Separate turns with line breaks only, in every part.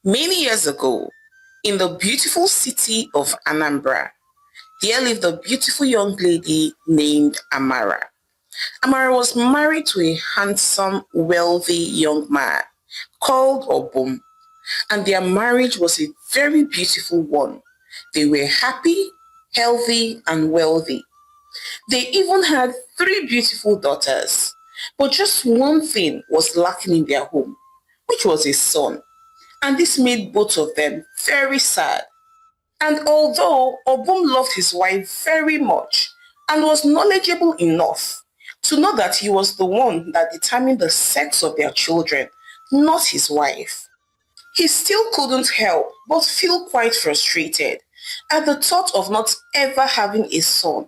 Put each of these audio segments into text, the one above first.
Many years ago, in the beautiful city of Anambra, there lived a beautiful young lady named Amara. Amara was married to a handsome, wealthy young man called Obum, and their marriage was a very beautiful one. They were happy, healthy, and wealthy. They even had three beautiful daughters. But just one thing was lacking in their home, which was a son. And this made both of them very sad. And although Obum loved his wife very much and was knowledgeable enough to know that he was the one that determined the sex of their children, not his wife, he still couldn't help but feel quite frustrated at the thought of not ever having a son.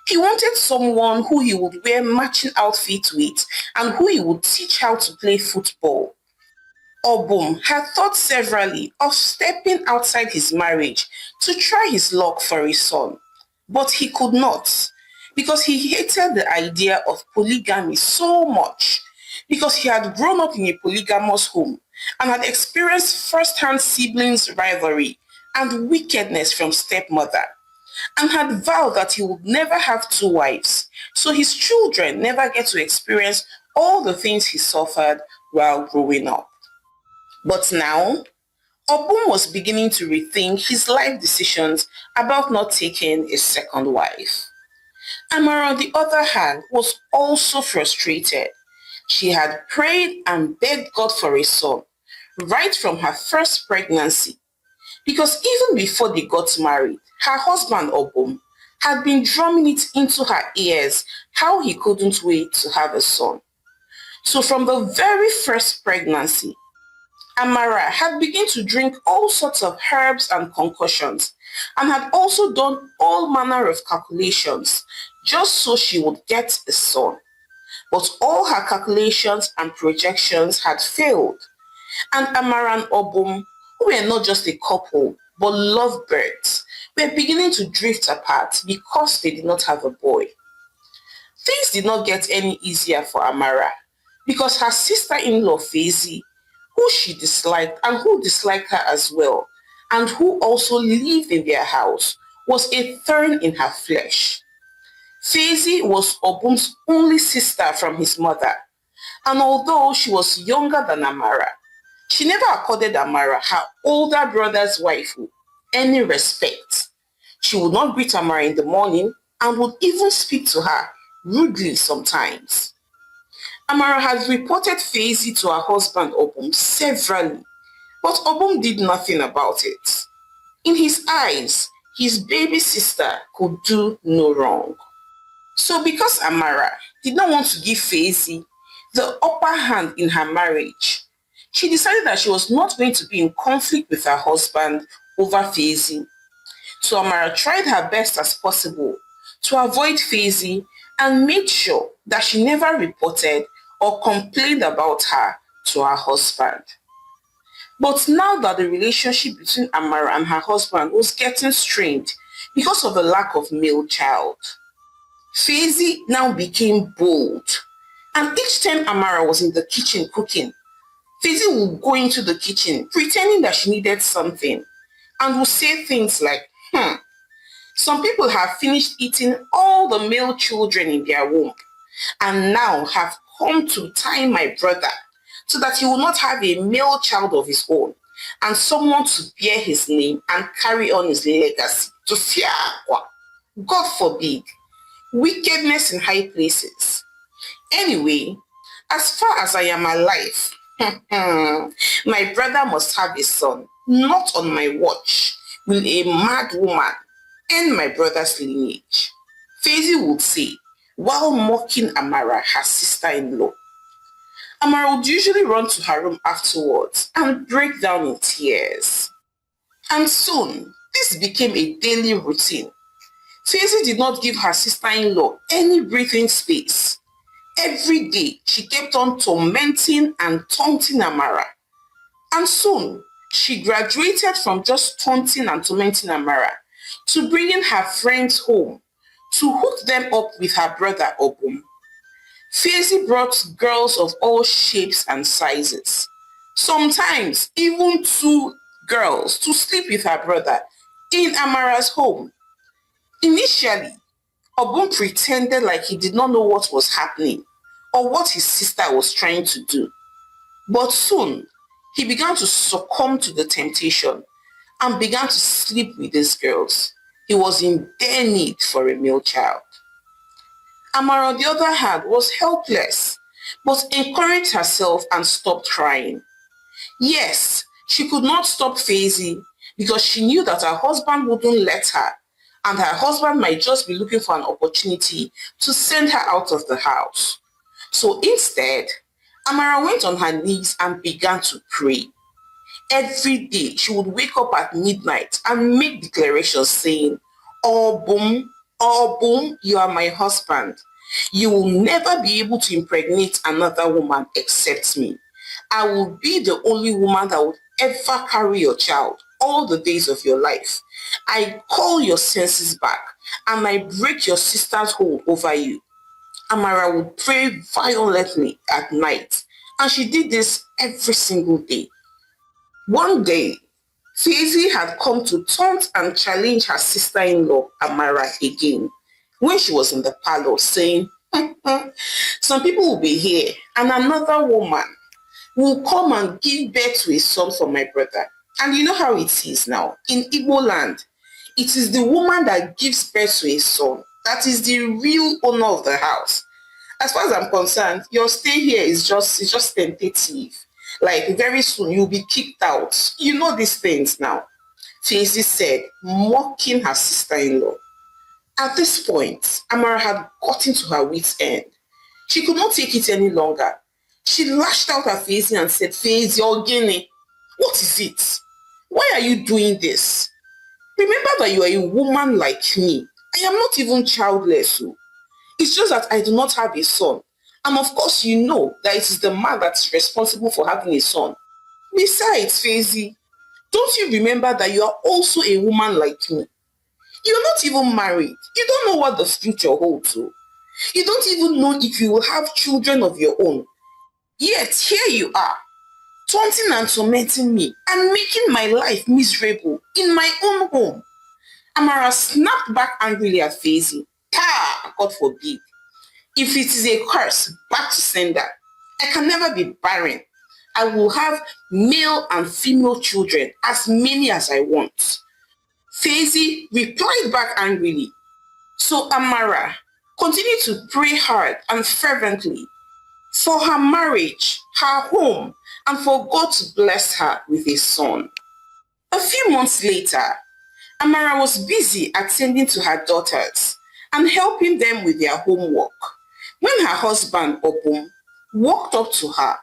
He wanted someone who he would wear matching outfits with and who he would teach how to play football. Obum had thought severally of stepping outside his marriage to try his luck for a son, but he could not because he hated the idea of polygamy so much because he had grown up in a polygamous home and had experienced first-hand siblings rivalry and wickedness from stepmother and had vowed that he would never have two wives, so his children never get to experience all the things he suffered while growing up. But now, Obum was beginning to rethink his life decisions about not taking a second wife. Amara, on the other hand, was also frustrated. She had prayed and begged God for a son right from her first pregnancy because even before they got married, her husband Obum had been drumming it into her ears how he couldn't wait to have a son. So from the very first pregnancy, Amara had begun to drink all sorts of herbs and concoctions and had also done all manner of calculations just so she would get a son. But all her calculations and projections had failed, and Amara and Obum, who were not just a couple but lovebirds, were beginning to drift apart because they did not have a boy. Things did not get any easier for Amara because her sister-in-law Faisy, who she disliked and who disliked her as well, and who also lived in their house, was a thorn in her flesh. Faisy was Obum's only sister from his mother, and although she was younger than Amara, she never accorded Amara, her older brother's wife, any respect. She would not greet Amara in the morning and would even speak to her rudely sometimes. Amara had reported Faisy to her husband Obum severally, but Obum did nothing about it. In his eyes, his baby sister could do no wrong. So because Amara did not want to give Faisy the upper hand in her marriage, she decided that she was not going to be in conflict with her husband over Faisy. So Amara tried her best as possible to avoid Faisy and made sure that she never reported or complained about her to her husband. But now that the relationship between Amara and her husband was getting strained because of the lack of male child, Faisy now became bold. And each time Amara was in the kitchen cooking, Faisy would go into the kitchen pretending that she needed something and would say things like, some people have finished eating all the male children in their womb and now have come to tie my brother so that he will not have a male child of his own and someone to bear his name and carry on his legacy. To fear, God forbid, wickedness in high places. Anyway, as far as I am alive, my brother must have a son. Not on my watch will a mad woman end my brother's lineage, Faisy would say, while mocking Amara, her sister-in-law. Amara would usually run to her room afterwards and break down in tears. And soon, this became a daily routine. Faisy did not give her sister-in-law any breathing space. Every day, she kept on tormenting and taunting Amara. And soon, she graduated from just taunting and tormenting Amara to bringing her friends home to hook them up with her brother Obum. Faisy brought girls of all shapes and sizes. sometimes even two girls, to sleep with her brother in Amara's home. Initially, Obun pretended like he did not know what was happening or what his sister was trying to do. But soon, he began to succumb to the temptation and began to sleep with these girls. He was in dire need for a male child. Amara, on the other hand, was helpless, but encouraged herself and stopped crying. Yes, she could not stop Faisy because she knew that her husband wouldn't let her, and her husband might just be looking for an opportunity to send her out of the house. So instead, Amara went on her knees and began to pray. Every day, she would wake up at midnight and make declarations saying, oh boom, you are my husband. You will never be able to impregnate another woman except me. I will be the only woman that will ever carry your child all the days of your life. I call your senses back and I break your sister's hold over you. Amara would pray violently at night, and she did this every single day. One day, Faisy had come to taunt and challenge her sister-in-law, Amara, again when she was in the parlor, saying, some people will be here and another woman will come and give birth to a son for my brother. And you know how it is now. In Igbo land, it is the woman that gives birth to a son that is the real owner of the house. As far as I'm concerned, your stay here is just tentative. Like very soon you'll be kicked out. You know these things now. Faisy said, mocking her sister-in-law. At this point, Amara had gotten to her wit's end. She could not take it any longer. She lashed out at Faisy and said, Faisy, Ogene, what is it? Why are you doing this? Remember that you are a woman like me. I am not even childless. So. It's just that I do not have a son. And of course you know that it is the man that's responsible for having a son. Besides, Faisy, don't you remember that you are also a woman like me? You're not even married. You don't know what the future holds. So. You don't even know if you will have children of your own. Yet here you are, taunting and tormenting me and making my life miserable in my own home. Amara snapped back angrily at Faisy. God forbid. If it is a curse, back to sender. I can never be barren. I will have male and female children, as many as I want. Faisy replied back angrily. So Amara continued to pray hard and fervently for her marriage, her home, and for God to bless her with a son. A few months later, Amara was busy attending to her daughters and helping them with their homework when her husband, Obum, walked up to her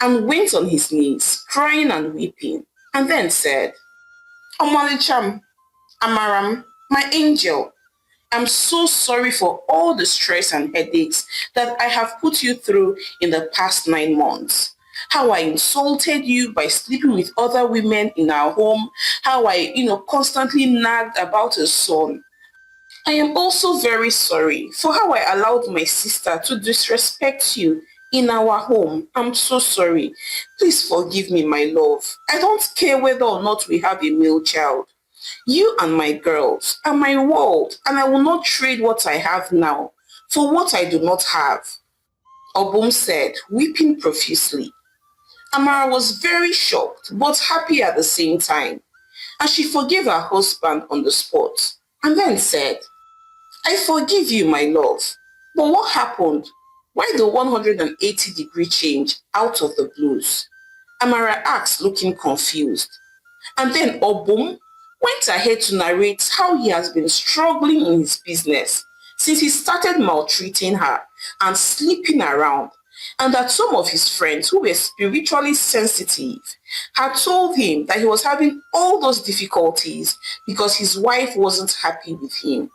and went on his knees, crying and weeping, and then said, Omalicham, Amaram, my angel, I'm so sorry for all the stress and headaches that I have put you through in the past 9 months. How I insulted you by sleeping with other women in our home, how I, constantly nagged about a son. I am also very sorry for how I allowed my sister to disrespect you in our home. I'm so sorry. Please forgive me, my love. I don't care whether or not we have a male child. You and my girls are my world, and I will not trade what I have now for what I do not have. Obum said, weeping profusely. Amara was very shocked, but happy at the same time, and she forgave her husband on the spot, and then said, I forgive you, my love, but what happened? Why the 180-degree change out of the blues? Amara asked, looking confused. And then Obum went ahead to narrate how he has been struggling in his business since he started maltreating her and sleeping around, and that some of his friends who were spiritually sensitive had told him that he was having all those difficulties because his wife wasn't happy with him.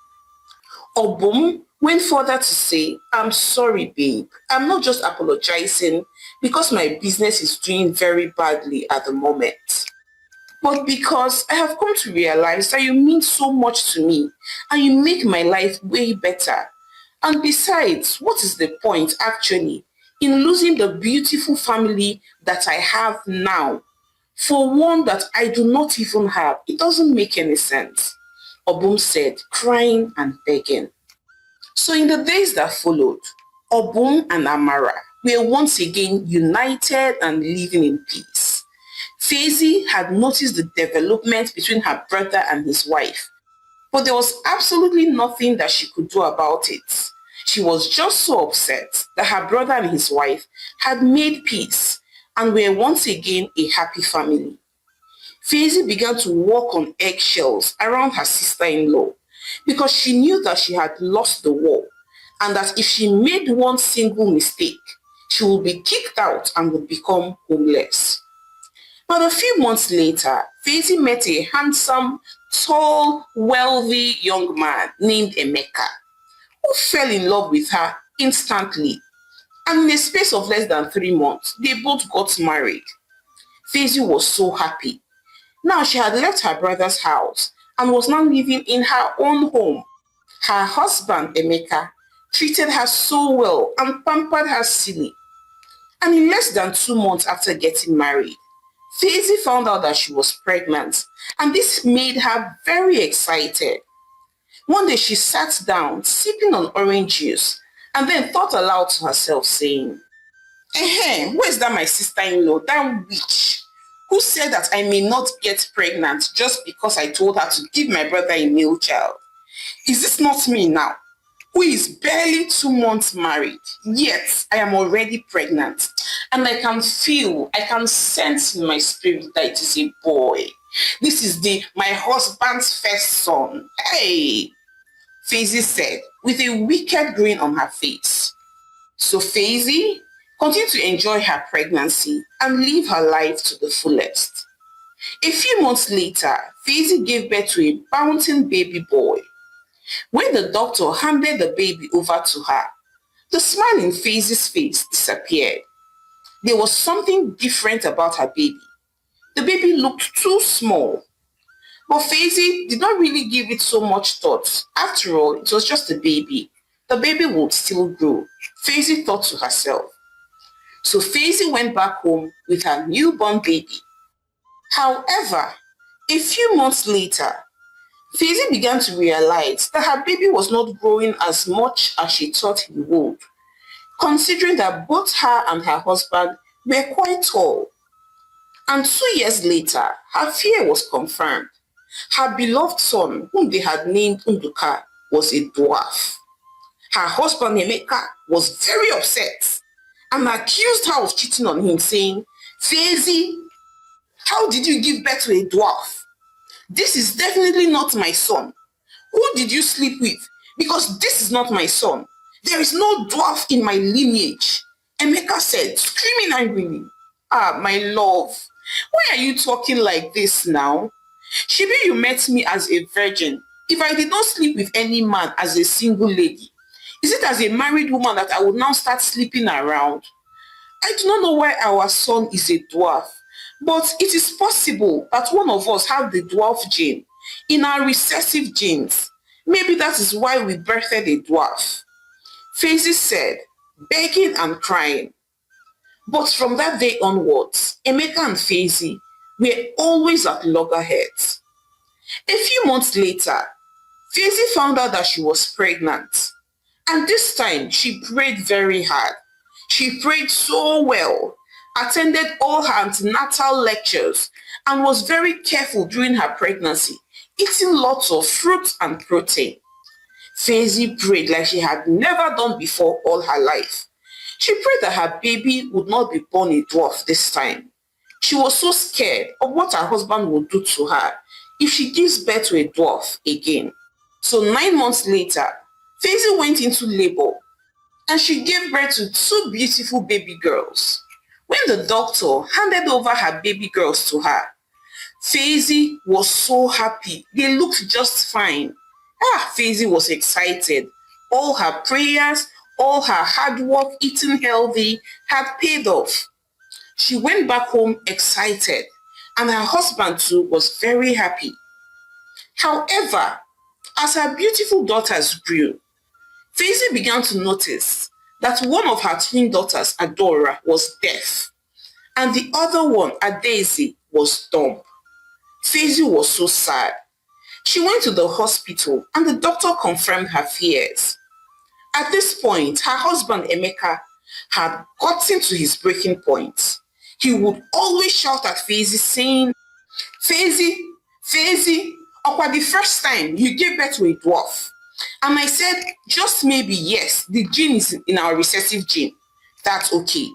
Obum went further to say, I'm sorry, babe. I'm not just apologizing because my business is doing very badly at the moment, but because I have come to realize that you mean so much to me and you make my life way better. And besides, what is the point actually in losing the beautiful family that I have now for one that I do not even have. It doesn't make any sense, Obum said, crying and begging. So in the days that followed, Obum and Amara were once again united and living in peace. Faizy had noticed the development between her brother and his wife, but there was absolutely nothing that she could do about it. She was just so upset that her brother and his wife had made peace and were once again a happy family. Faizy began to walk on eggshells around her sister-in-law because she knew that she had lost the war and that if she made one single mistake, she would be kicked out and would become homeless. But a few months later, Faizy met a handsome, tall, wealthy young man named Emeka, who fell in love with her instantly. And in a space of less than 3 months, they both got married. Faizy was so happy. Now she had left her brother's house and was now living in her own home. Her husband, Emeka, treated her so well and pampered her silly. And in less than 2 months after getting married, Faizy found out that she was pregnant, and this made her very excited. One day she sat down, sipping on orange juice, and then thought aloud to herself, saying, where's that my sister-in-law, that witch, who said that I may not get pregnant just because I told her to give my brother a male child? Is this not me now, who is barely 2 months married, yet I am already pregnant? And I can sense in my spirit that it is a boy. This is my husband's first son. Hey, Faizy said with a wicked grin on her face. So Faizy continued to enjoy her pregnancy and live her life to the fullest. A few months later, Faizy gave birth to a bouncing baby boy. When the doctor handed the baby over to her, the smile in Faizy's face disappeared. There was something different about her baby. The baby looked too small. But Faizy did not really give it so much thought. After all, it was just a baby. The baby would still grow, Faizy thought to herself. So Faizy went back home with her newborn baby. However, a few months later, Faizy began to realize that her baby was not growing as much as she thought he would, considering that both her and her husband were quite tall. And 2 years later, her fear was confirmed. Her beloved son, whom they had named Nduka, was a dwarf. Her husband Emeka was very upset and accused her of cheating on him, saying, Faizy, how did you give birth to a dwarf? This is definitely not my son. Who did you sleep with? Because this is not my son. There is no dwarf in my lineage, Emeka said, screaming angrily. Ah, my love, why are you talking like this now? Shebi you met me as a virgin. If I did not sleep with any man as a single lady, is it as a married woman that I would now start sleeping around? I do not know why our son is a dwarf, but it is possible that one of us have the dwarf gene in our recessive genes. Maybe that is why we birthed a dwarf, Faizy said, begging and crying. But from that day onwards, Emeka and Faizy were always at loggerheads. A few months later, Faizy found out that she was pregnant. And this time, she prayed very hard. She prayed so well, attended all her antenatal lectures, and was very careful during her pregnancy, eating lots of fruit and protein. Faizy prayed like she had never done before all her life. She prayed that her baby would not be born a dwarf this time. She was so scared of what her husband would do to her if she gives birth to a dwarf again. So 9 months later, Faizy went into labor and she gave birth to 2 beautiful baby girls. When the doctor handed over her baby girls to her, Faizy was so happy. They looked just fine. Faizy was excited. All her prayers, all her hard work eating healthy had paid off. She went back home excited, and her husband too was very happy. However, as her beautiful daughters grew, Faizy began to notice that one of her twin daughters, Adora, was deaf, and the other one, Adaisy, was dumb. Faisy was so sad. She went to the hospital and the doctor confirmed her fears. At this point, her husband Emeka had gotten to his breaking point. He would always shout at Faisy saying, Faisy, Faisy, Okwa, the first time you gave birth to a dwarf. And I said, just maybe, yes, the gene is in our recessive gene. That's okay.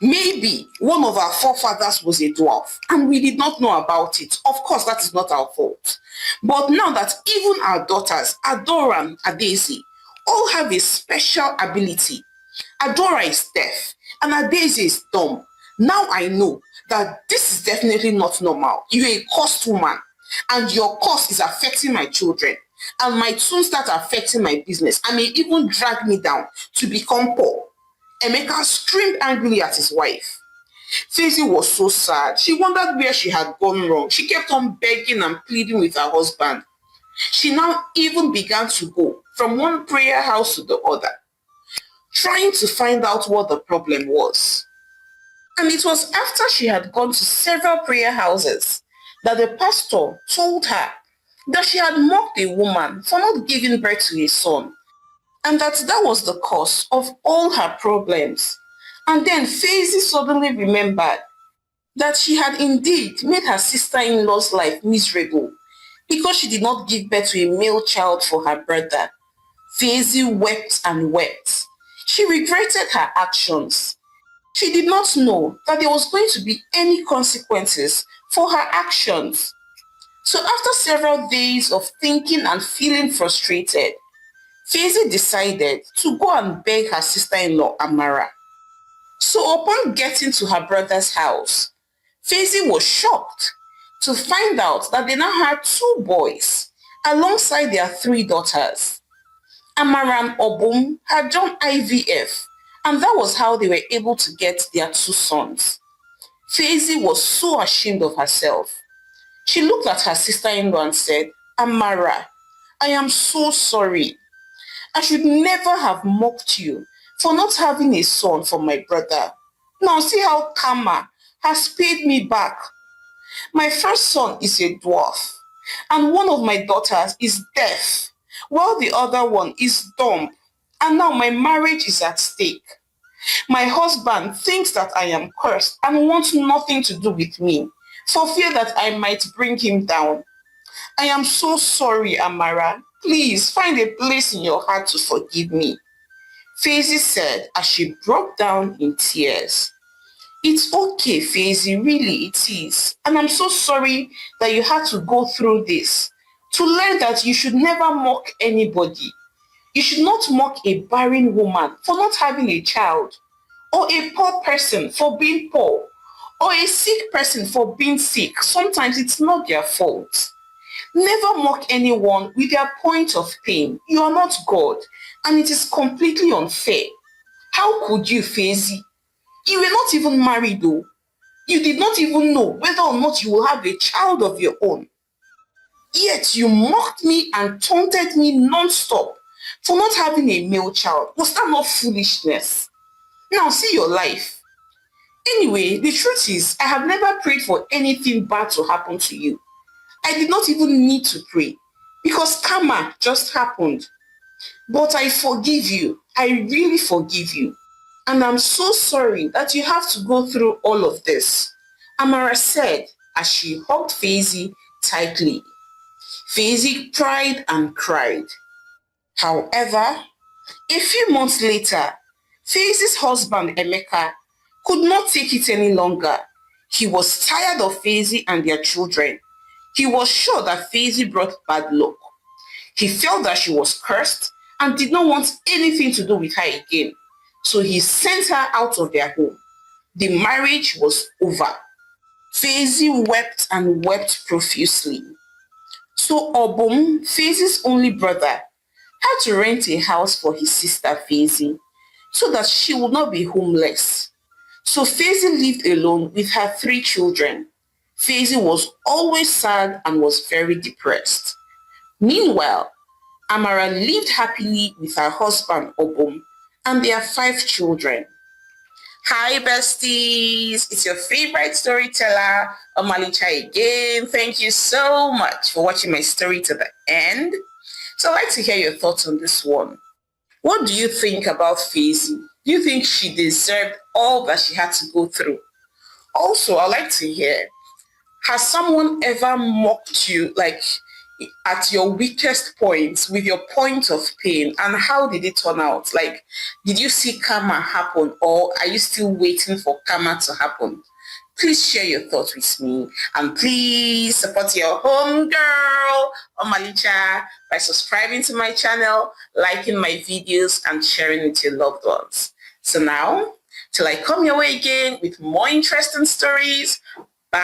Maybe one of our forefathers was a dwarf and we did not know about it. Of course, that is not our fault. But now that even our daughters, Adora and Adaisy, all have a special ability. Adora is deaf and Adaisy is dumb. Now I know that this is definitely not normal. You're a cursed woman and your curse is affecting my children. And might soon start affecting my business and may even drag me down to become poor. Emeka screamed angrily at his wife. Faisy was so sad. She wondered where she had gone wrong. She kept on begging and pleading with her husband. She now even began to go from one prayer house to the other, trying to find out what the problem was. And it was after she had gone to several prayer houses that the pastor told her that she had mocked a woman for not giving birth to a son, and that was the cause of all her problems. And then Faisy suddenly remembered that she had indeed made her sister-in-law's life miserable because she did not give birth to a male child for her brother. Faisy wept and wept. She regretted her actions. She did not know that there was going to be any consequences for her actions. So after several days of thinking and feeling frustrated, Faisy decided to go and beg her sister-in-law Amara. So upon getting to her brother's house, Faisy was shocked to find out that they now had two boys alongside their three daughters. Amara and Obum had done IVF, and that was how they were able to get their two sons. Faisy was so ashamed of herself. She looked at her sister-in-law and said, Amara, I am so sorry. I should never have mocked you for not having a son for my brother. Now see how karma has paid me back. My first son is a dwarf, and one of my daughters is deaf, while the other one is dumb, and now my marriage is at stake. My husband thinks that I am cursed and wants nothing to do with me, for fear that I might bring him down. I am so sorry, Amara. Please find a place in your heart to forgive me. Faisy said as she broke down in tears. It's okay, Faisy, really it is. And I'm so sorry that you had to go through this. To learn that you should never mock anybody. You should not mock a barren woman for not having a child, or a poor person for being poor, or a sick person for being sick. Sometimes it's not their fault. Never mock anyone with their point of pain. You are not God, and it is completely unfair. How could you, Faisy? You were not even married though. You did not even know whether or not you will have a child of your own. Yet you mocked me and taunted me non-stop for not having a male child. Was that not foolishness? Now see your life. Anyway, the truth is, I have never prayed for anything bad to happen to you. I did not even need to pray because karma just happened. But I forgive you. I really forgive you. And I'm so sorry that you have to go through all of this, Amara said as she hugged Faisy tightly. Faisy cried and cried. However, a few months later, Faisy's husband Emeka could not take it any longer. He was tired of Faisy and their children. He was sure that Faisy brought bad luck. He felt that she was cursed and did not want anything to do with her again. So he sent her out of their home. The marriage was over. Faisy wept and wept profusely. So Obum, Faisy's only brother, had to rent a house for his sister Faisy so that she would not be homeless. So Faisy lived alone with her three children. Faisy was always sad and was very depressed. Meanwhile, Amara lived happily with her husband Obum and they have 5 children. Hi besties, it's your favorite storyteller, Omalicha again. Thank you so much for watching my story to the end. So I'd like to hear your thoughts on this one. What do you think about Faisy? Do you think she deserved all that she had to go through? Also, I'd like to hear, has someone ever mocked you, like at your weakest points, with your point of pain, and how did it turn out? Like, did you see karma happen, or are you still waiting for karma to happen? Please share your thoughts with me, and please support your home girl, Omalicha, by subscribing to my channel, liking my videos, and sharing with your loved ones. So now, till I come your way again with more interesting stories, bye.